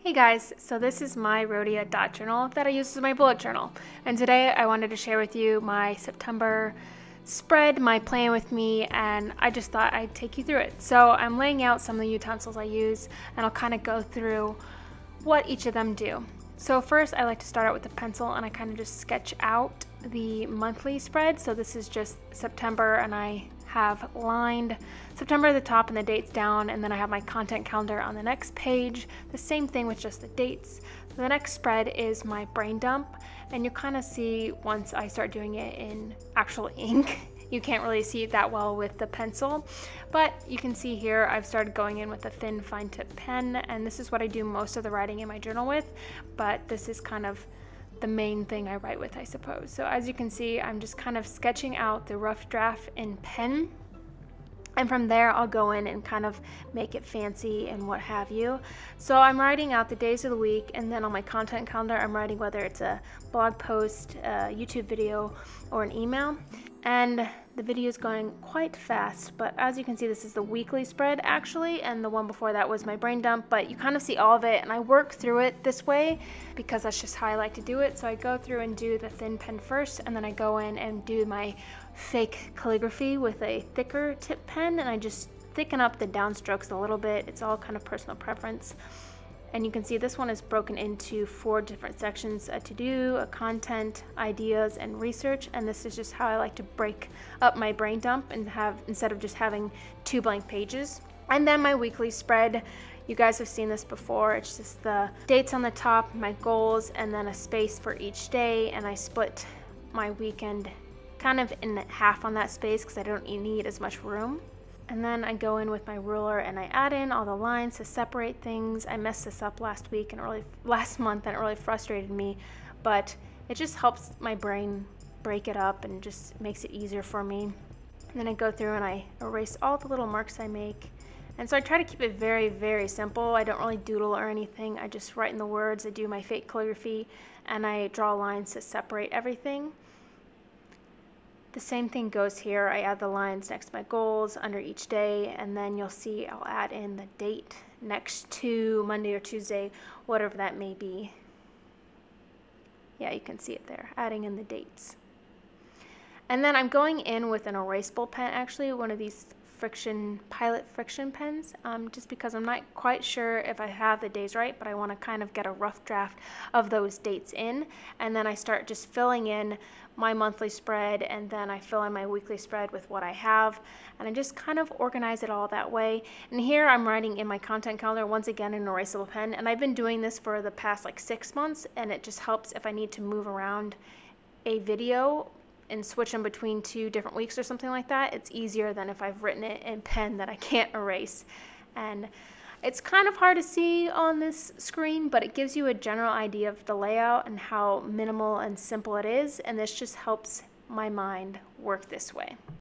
Hey guys, so this is my Rhodia dot journal that I use as my bullet journal. And today I wanted to share with you my September spread, my plan with me, and I just thought I'd take you through it. So I'm laying out some of the utensils I use, and I'll kind of go through what each of them do. So first I like to start out with a pencil, and I kind of just sketch out the monthly spread. So this is just September, and I have lined September at the top and the dates down, and then I have my content calendar on the next page, the same thing with just the dates. So the next spread is my brain dump, and you'll kind of see once I start doing it in actual ink. You can't really see it that well with the pencil, but you can see here I've started going in with a thin fine tip pen, and this is what I do most of the writing in my journal with, but this is kind of the main thing I write with, I suppose. So as you can see, I'm just kind of sketching out the rough draft in pen, and from there I'll go in and kind of make it fancy and what have you. So I'm writing out the days of the week, and then on my content calendar I'm writing whether it's a blog post, a YouTube video, or an email. And the video is going quite fast, but as you can see, this is the weekly spread actually, and the one before that was my brain dump, but you kind of see all of it, and I work through it this way because that's just how I like to do it. So I go through and do the thin pen first, and then I go in and do my fake calligraphy with a thicker tip pen, and I just thicken up the downstrokes a little bit. It's all kind of personal preference. And you can see this one is broken into 4 different sections: a to-do, a content, ideas, and research. And this is just how I like to break up my brain dump and have, instead of just having 2 blank pages. And then my weekly spread, you guys have seen this before. It's just the dates on the top, my goals, and then a space for each day. And I split my weekend kind of in half on that space because I don't need as much room. And then I go in with my ruler and I add in all the lines to separate things. I messed this up last month, and it really frustrated me, but it just helps my brain break it up and just makes it easier for me. And then I go through and I erase all the little marks I make. And so I try to keep it very, very simple. I don't really doodle or anything. I just write in the words, I do my fake calligraphy, and I draw lines to separate everything. The same thing goes here. I add the lines next to my goals under each day, and then you'll see I'll add in the date next to Monday or Tuesday, whatever that may be. Yeah, you can see it there, adding in the dates. And then I'm going in with an erasable pen, actually, one of these Pilot friction pens, just because I'm not quite sure if I have the days right, but I want to kind of get a rough draft of those dates in, and then I start just filling in my monthly spread, and then I fill in my weekly spread with what I have, and I just kind of organize it all that way. And here I'm writing in my content calendar, once again, an erasable pen, and I've been doing this for the past like 6 months, and it just helps if I need to move around a video and switch them between 2 different weeks or something like that. It's easier than if I've written it in pen that I can't erase. And it's kind of hard to see on this screen, but it gives you a general idea of the layout and how minimal and simple it is, and this just helps my mind work this way.